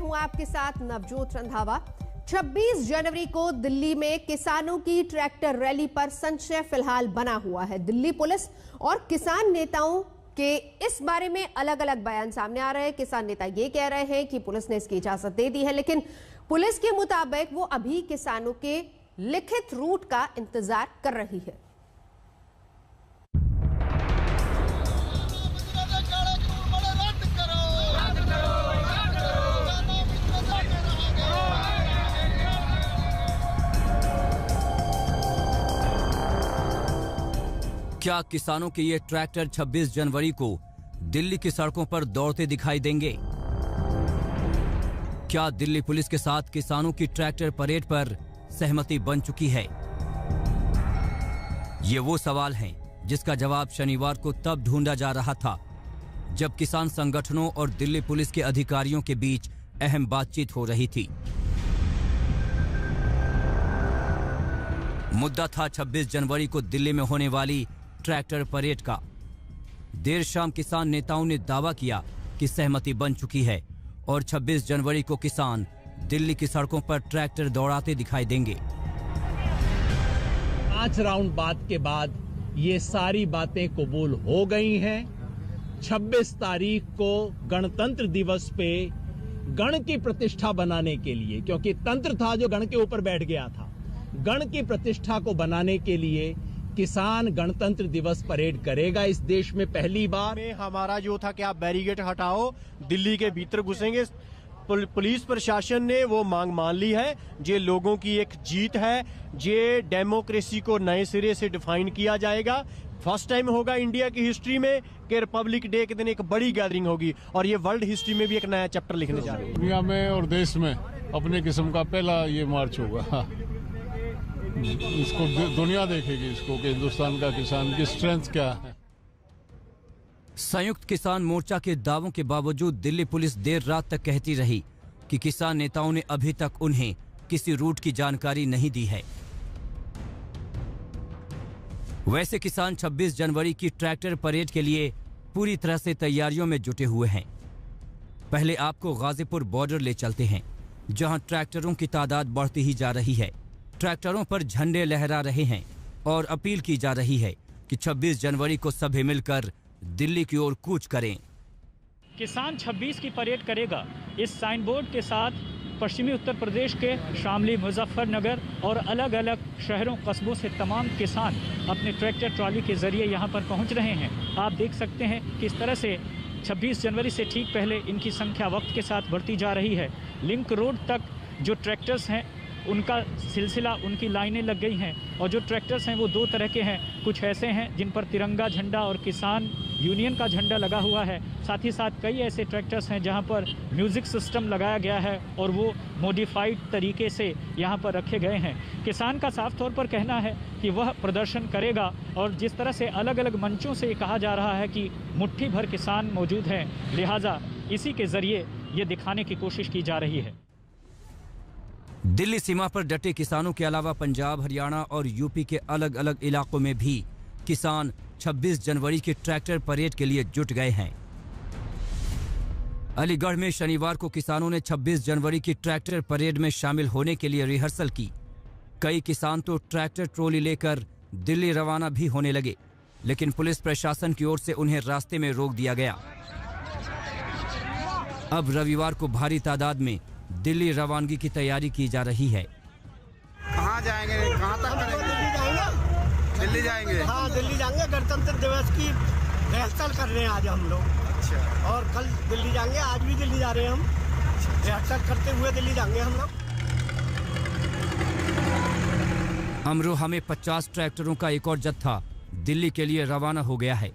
हूं आपके साथ नवजोत रंधावा। 26 जनवरी को दिल्ली में किसानों की ट्रैक्टर रैली पर संशय फिलहाल बना हुआ है। दिल्ली पुलिस और किसान नेताओं के इस बारे में अलग अलग बयान सामने आ रहे हैं। किसान नेता ये कह रहे हैं कि पुलिस ने इसकी इजाजत दे दी है, लेकिन पुलिस के मुताबिक वो अभी किसानों के लिखित रूट का इंतजार कर रही है। क्या किसानों के ये ट्रैक्टर 26 जनवरी को दिल्ली की सड़कों पर दौड़ते दिखाई देंगे? क्या दिल्ली पुलिस के साथ किसानों की ट्रैक्टर परेड पर सहमति बन चुकी है? ये वो सवाल हैं जिसका जवाब शनिवार को तब ढूंढा जा रहा था जब किसान संगठनों और दिल्ली पुलिस के अधिकारियों के बीच अहम बातचीत हो रही थी। मुद्दा था 26 जनवरी को दिल्ली में होने वाली ट्रैक्टर परेड का। देर शाम किसान नेताओं ने दावा किया कि सहमति बन चुकी है और 26 जनवरी को किसान दिल्ली की सड़कों पर ट्रैक्टर दौड़ाते दिखाई देंगे। 5 राउंड बात के बाद ये सारी बातें कबूल हो गई हैं। 26 तारीख को गणतंत्र दिवस पे गण की प्रतिष्ठा बनाने के लिए, क्योंकि तंत्र था जो गण के ऊपर बैठ गया था, गण की प्रतिष्ठा को बनाने के लिए किसान गणतंत्र दिवस परेड करेगा इस देश में पहली बार। हमारा जो था कि आप बैरिकेड हटाओ, दिल्ली के भीतर घुसेंगे। पुलिस प्रशासन ने वो मांग मान ली है। ये लोगों की एक जीत है। ये डेमोक्रेसी को नए सिरे से डिफाइन किया जाएगा। फर्स्ट टाइम होगा इंडिया की हिस्ट्री में कि रिपब्लिक डे के दिन एक बड़ी गैदरिंग होगी और ये वर्ल्ड हिस्ट्री में भी एक नया चैप्टर लिखने जा रहे हैं। दुनिया में और देश में अपने किस्म का पहला ये मार्च होगा। इसको दुनिया देखेगी इसको कि हिंदुस्तान का किसान की स्ट्रेंथ क्या है। संयुक्त किसान मोर्चा के दावों के बावजूद दिल्ली पुलिस देर रात तक कहती रही कि किसान नेताओं ने अभी तक उन्हें किसी रूट की जानकारी नहीं दी है। वैसे किसान 26 जनवरी की ट्रैक्टर परेड के लिए पूरी तरह से तैयारियों में जुटे हुए हैं। पहले आपको गाजीपुर बॉर्डर ले चलते हैं, जहां ट्रैक्टरों की तादाद बढ़ती ही जा रही है। ट्रैक्टरों पर झंडे लहरा रहे हैं और अपील की जा रही है कि 26 जनवरी को सभी मिलकर दिल्ली की ओर कूच करें। किसान 26 की परेड करेगा, इस साइन बोर्ड के साथ पश्चिमी उत्तर प्रदेश के शामली, मुजफ्फरनगर और अलग अलग शहरों कस्बों से तमाम किसान अपने ट्रैक्टर ट्रॉली के जरिए यहां पर पहुंच रहे हैं। आप देख सकते हैं कि इस तरह से 26 जनवरी से ठीक पहले इनकी संख्या वक्त के साथ बढ़ती जा रही है। लिंक रोड तक जो ट्रैक्टर्स हैं उनका सिलसिला, उनकी लाइनें लग गई हैं और जो ट्रैक्टर्स हैं वो 2 तरह के हैं। कुछ ऐसे हैं जिन पर तिरंगा झंडा और किसान यूनियन का झंडा लगा हुआ है। साथ ही साथ कई ऐसे ट्रैक्टर्स हैं जहां पर म्यूज़िक सिस्टम लगाया गया है और वो मॉडिफाइड तरीके से यहां पर रखे गए हैं। किसान का साफ तौर पर कहना है कि वह प्रदर्शन करेगा और जिस तरह से अलग अलग मंचों से कहा जा रहा है कि मुट्ठी भर किसान मौजूद हैं, लिहाजा इसी के ज़रिए ये दिखाने की कोशिश की जा रही है। दिल्ली सीमा पर डटे किसानों के अलावा पंजाब, हरियाणा और यूपी के अलग अलग इलाकों में भी किसान 26 जनवरी की ट्रैक्टर परेड के लिए जुट गए हैं। अलीगढ़ में शनिवार को किसानों ने 26 जनवरी की ट्रैक्टर परेड में शामिल होने के लिए रिहर्सल की। कई किसान तो ट्रैक्टर ट्रॉली लेकर दिल्ली रवाना भी होने लगे, लेकिन पुलिस प्रशासन की ओर से उन्हें रास्ते में रोक दिया गया। अब रविवार को भारी तादाद में दिल्ली रवानगी की तैयारी की जा रही है। कहाँ जाएंगे, कहाँ तक करेंगे? दिल्ली जाएंगे। हाँ, दिल्ली जाएंगे। गणतंत्र दिवस की रिहर्सल कर रहे हैं आज हम लोग। अच्छा। और कल दिल्ली जाएंगे, आज भी दिल्ली जा रहे हैं हम। रिहर्सल करते हुए दिल्ली जाएंगे हम लोग। अमरोहा में 50 ट्रैक्टरों का एक और जत्था दिल्ली के लिए रवाना हो गया है।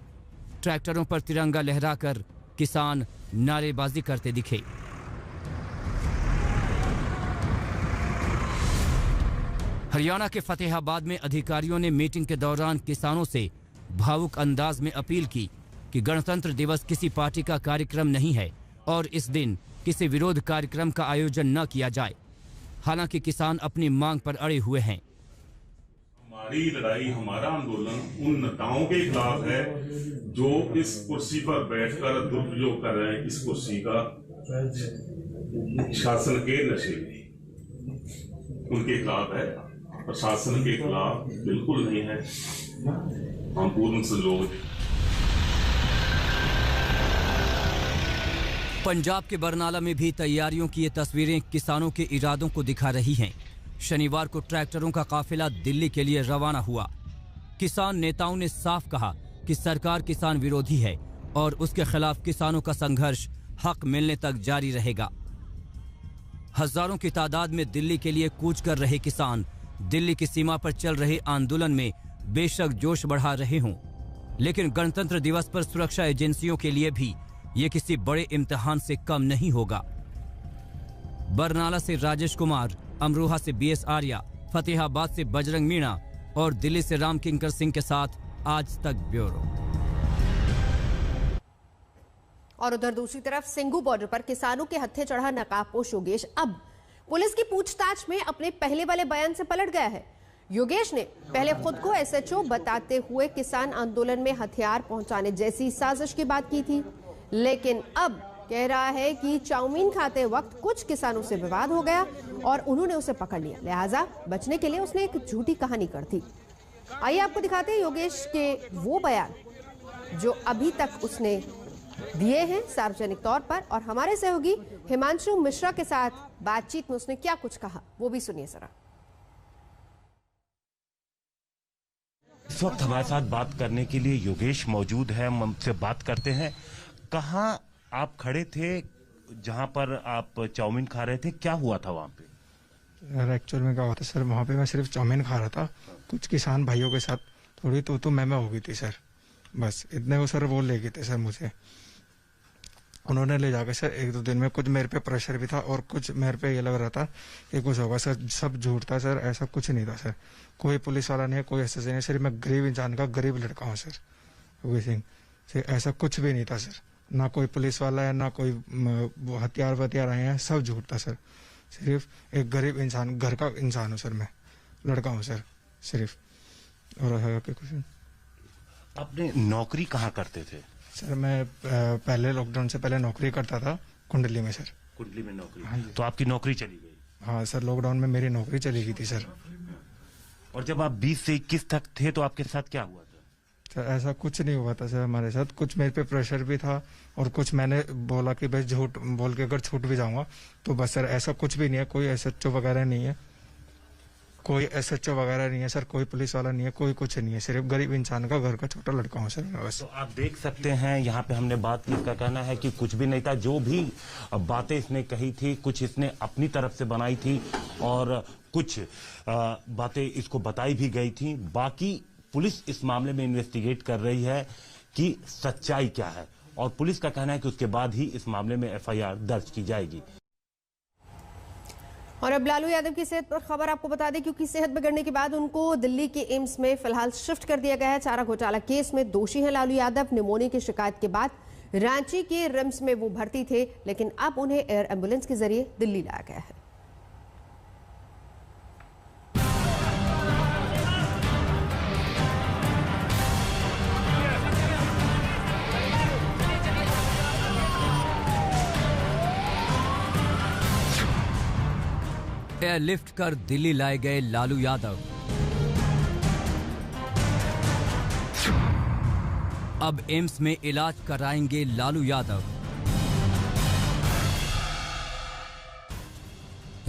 ट्रैक्टरों पर तिरंगा लहराकर किसान नारेबाजी करते दिखे। हरियाणा के फतेहाबाद में अधिकारियों ने मीटिंग के दौरान किसानों से भावुक अंदाज में अपील की कि गणतंत्र दिवस किसी पार्टी का कार्यक्रम नहीं है और इस दिन किसी विरोध कार्यक्रम का आयोजन न किया जाए। हालांकि किसान अपनी मांग पर अड़े हुए हैं। हमारी लड़ाई, हमारा आंदोलन उन नेताओं के खिलाफ है जो इस कुर्सी पर बैठकर दुरुपयोग कर रहे हैं इस कुर्सी का। शासन के नशे में उनके खिलाफ है, प्रशासन के खिलाफ बिल्कुल नहीं है। हम पूर्ण सहयोग। पंजाब के बरनाला में भी तैयारियों की ये तस्वीरें किसानों के इरादों को दिखा रही हैं। शनिवार को ट्रैक्टरों का काफिला दिल्ली के लिए रवाना हुआ। किसान नेताओं ने साफ कहा कि सरकार किसान विरोधी है और उसके खिलाफ किसानों का संघर्ष हक मिलने तक जारी रहेगा। हजारों की तादाद में दिल्ली के लिए कूच कर रहे किसान दिल्ली की सीमा पर चल रहे आंदोलन में बेशक जोश बढ़ा रहे हों, लेकिन गणतंत्र दिवस पर सुरक्षा एजेंसियों के लिए भी ये किसी बड़े इम्तिहान से कम नहीं होगा। बरनाला से राजेश कुमार, अमरोहा से बीएस आर्या, फतेहाबाद से बजरंग मीणा और दिल्ली से राम किंकर सिंह के साथ आज तक ब्यूरो। और उधर दूसरी तरफ सिंघू बॉर्डर पर किसानों के हत्थे चढ़ा नकाबपोश योगेश अब पुलिस की पूछताछ में अपने पहले वाले बयान से पलट गया है। योगेश ने पहले खुद को एसएचओ बताते हुए किसान आंदोलन में हथियार पहुंचाने जैसी साजिश की बात की थी, लेकिन अब कह रहा है कि चाउमीन खाते वक्त कुछ किसानों से विवाद हो गया और उन्होंने उसे पकड़ लिया, लिहाजा बचने के लिए उसने एक झूठी कहानी कर दी। आइए आपको दिखाते हैं योगेश के वो बयान जो अभी तक उसने दिए हैं सार्वजनिक तौर पर, और हमारे सहयोगी हिमांशु मिश्रा के साथ बातचीत में उसने क्या कुछ कहा वो भी सुनिए जरा। इस वक्त हमारे साथ बात करने के लिए योगेश मौजूद है, हम उनसे बात करते हैं। कहाँ आप खड़े थे जहां पर आप चाउमीन खा रहे थे, क्या हुआ था वहां पे? यार एक्चुअल में क्या हुआ था सर, वहां पे मैं सिर्फ चाउमीन खा रहा था, कुछ किसान भाइयों के साथ थोड़ी तो मैं हो गई थी सर, बस इतने को सर वो ले गए थे सर मुझे। उन्होंने ले जाकर सर एक दो दिन में कुछ मेरे पे प्रेशर भी था और कुछ मेरे पे ये लग रहा था कि कुछ होगा सर, सब झूठ था सर, ऐसा कुछ नहीं था सर, कोई पुलिस वाला नहीं है, कोई ऐसा नहीं है सर, मैं गरीब इंसान का गरीब लड़का हूँ सर, योगी सिंह सर, ऐसा कुछ भी नहीं था सर, ना कोई पुलिस वाला है ना कोई हथियार वथियार आए हैं, सब झूठ था सर, सिर्फ एक गरीब इंसान घर का इंसान हूँ सर, मैं लड़का हूँ सर सिर्फ, और कुछ। आपने नौकरी कहाँ करते थे? सर मैं पहले लॉकडाउन से पहले नौकरी करता था कुंडली में सर। कुंडली में नौकरी? हाँ, तो आपकी नौकरी चली गई? हाँ सर, लॉकडाउन में मेरी नौकरी चली गई थी सर। और जब आप 20 से 21 तक थे तो आपके साथ क्या हुआ था? सर ऐसा कुछ नहीं हुआ था सर हमारे साथ, कुछ मेरे पे प्रेशर भी था और कुछ मैंने बोला कि बस झूठ बोल के अगर छूट भी जाऊंगा तो बस सर, ऐसा कुछ भी नहीं है, कोई एसएचओ वगैरह नहीं है, कोई एसएचओ वगैरह नहीं है सर, कोई पुलिस वाला नहीं है, कोई कुछ नहीं है, सिर्फ गरीब इंसान का घर का छोटा लड़का हूँ सर बस। तो आप देख सकते हैं यहाँ पे हमने बात की, इसका कहना है कि कुछ भी नहीं था, जो भी बातें इसने कही थी कुछ इसने अपनी तरफ से बनाई थी और कुछ बातें इसको बताई भी गई थी। बाकी पुलिस इस मामले में इन्वेस्टिगेट कर रही है कि सच्चाई क्या है और पुलिस का कहना है कि उसके बाद ही इस मामले में एफआईआर दर्ज की जाएगी। और अब लालू यादव की सेहत पर खबर आपको बता दें, क्योंकि सेहत बिगड़ने के बाद उनको दिल्ली के एम्स में फिलहाल शिफ्ट कर दिया गया है। चारा घोटाला केस में दोषी है लालू यादव। निमोनिया की शिकायत के बाद रांची के रिम्स में वो भर्ती थे, लेकिन अब उन्हें एयर एम्बुलेंस के जरिए दिल्ली लाया गया है। एयरलिफ्ट कर दिल्ली लाए गए लालू यादव। अब एम्स में इलाज कराएंगे लालू यादव।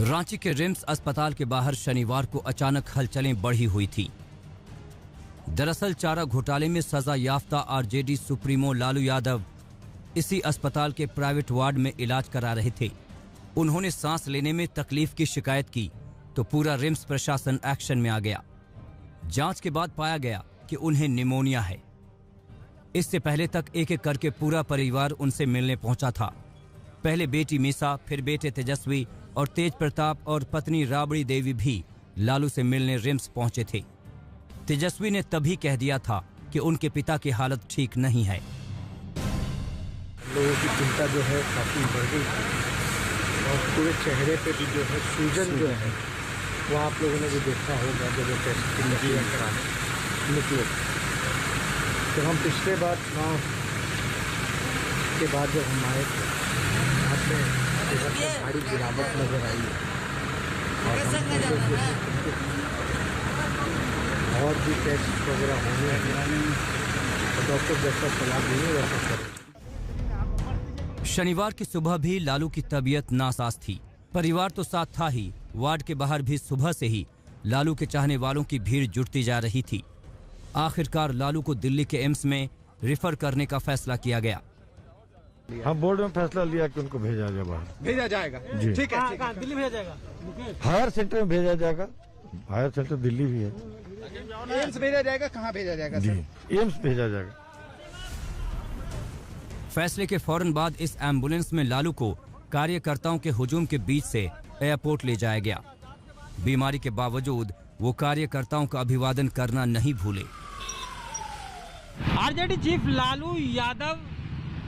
रांची के रिम्स अस्पताल के बाहर शनिवार को अचानक हलचलें बढ़ी हुई थी। दरअसल चारा घोटाले में सजा याफ्ता आरजेडी सुप्रीमो लालू यादव इसी अस्पताल के प्राइवेट वार्ड में इलाज करा रहे थे। उन्होंने सांस लेने में तकलीफ की शिकायत की तो पूरा रिम्स प्रशासन एक्शन में आ गया। जांच के बाद पाया गया कि उन्हें निमोनिया है। इससे पहले तक एक एक करके पूरा परिवार उनसे मिलने पहुंचा था। पहले बेटी मीसा, फिर बेटे तेजस्वी और तेज प्रताप और पत्नी राबड़ी देवी भी लालू से मिलने रिम्स पहुंचे थे। तेजस्वी ने तभी कह दिया था कि उनके पिता की हालत ठीक नहीं है। लोगों की चिंता जो है काफी बढ़ गई थी और पूरे चेहरे पे भी जो है सूजन जो है वो आप लोगों ने भी देखा होगा जब वो टेस्ट की नतीजा कराने निकले। तो हम पिछले बार चुनाव के बाद जब हम आए थे, आपने सेहत में भारी गिरावट नजर आई है और भी टेस्ट वगैरह होने हैं, तो डॉक्टर जैसा सलाह देंगे वैसा करें। शनिवार की सुबह भी लालू की तबीयत नासाज थी। परिवार तो साथ था ही, वार्ड के बाहर भी सुबह से ही लालू के चाहने वालों की भीड़ जुटती जा रही थी। आखिरकार लालू को दिल्ली के एम्स में रेफर करने का फैसला किया गया। हम बोर्ड में फैसला लिया कि उनको भेजा जाए बाहर। भेजा जाएगा, ठीक है। कहाँ दिल्ली भेजा जाएगा? हायर सेंटर में भेजा जाएगा। हायर सेंटर दिल्ली भी है। एम्स भेजा जाएगा, कहाँ भेजा जाएगा जी, एम्स भेजा जाएगा। फैसले के फौरन बाद इस एम्बुलेंस में लालू को कार्यकर्ताओं के हुजूम के बीच से एयरपोर्ट ले जाया गया। बीमारी के बावजूद वो कार्यकर्ताओं का अभिवादन करना नहीं भूले। आरजेडी चीफ लालू यादव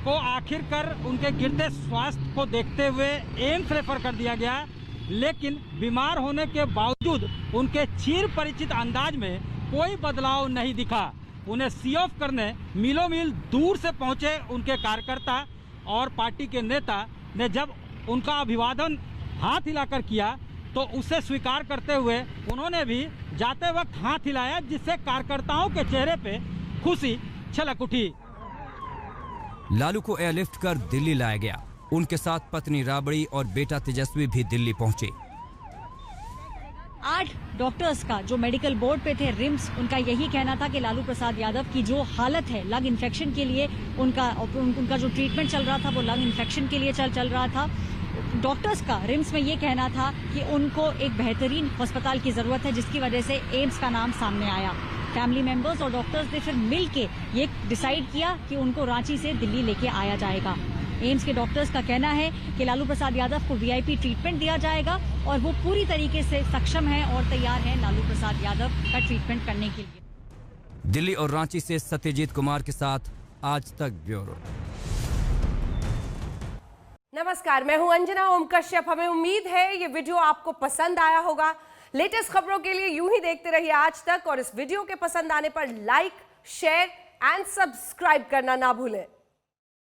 को आखिरकार उनके गिरते स्वास्थ्य को देखते हुए एम्स रेफर कर दिया गया, लेकिन बीमार होने के बावजूद उनके चिर परिचित अंदाज में कोई बदलाव नहीं दिखा। उन्हें सी ऑफ करने मीलों मील दूर से पहुंचे उनके कार्यकर्ता और पार्टी के नेता ने जब उनका अभिवादन हाथ हिलाकर किया तो उसे स्वीकार करते हुए उन्होंने भी जाते वक्त हाथ हिलाया, जिससे कार्यकर्ताओं के चेहरे पे खुशी छलक उठी। लालू को एयरलिफ्ट कर दिल्ली लाया गया। उनके साथ पत्नी राबड़ी और बेटा तेजस्वी भी दिल्ली पहुंचे। 8 डॉक्टर्स का जो मेडिकल बोर्ड पे थे रिम्स, उनका यही कहना था कि लालू प्रसाद यादव की जो हालत है लंग इन्फेक्शन के लिए, उनका जो ट्रीटमेंट चल रहा था वो लंग इन्फेक्शन के लिए चल रहा था। डॉक्टर्स का रिम्स में ये कहना था कि उनको एक बेहतरीन अस्पताल की जरूरत है, जिसकी वजह से एम्स का नाम सामने आया। फैमिली मेंबर्स और डॉक्टर्स ने फिर मिल के ये डिसाइड किया कि उनको रांची से दिल्ली लेके आया जाएगा। एम्स के डॉक्टर्स का कहना है कि लालू प्रसाद यादव को वीआईपी ट्रीटमेंट दिया जाएगा और वो पूरी तरीके से सक्षम है और तैयार है लालू प्रसाद यादव का ट्रीटमेंट करने के लिए। दिल्ली और रांची से सत्यजीत कुमार के साथ आज तक ब्यूरो। नमस्कार, मैं हूं अंजना ओम कश्यप। हमें उम्मीद है ये वीडियो आपको पसंद आया होगा। लेटेस्ट खबरों के लिए यूं ही देखते रहिए आज तक, और इस वीडियो के पसंद आने पर लाइक, शेयर एंड सब्सक्राइब करना ना भूलें।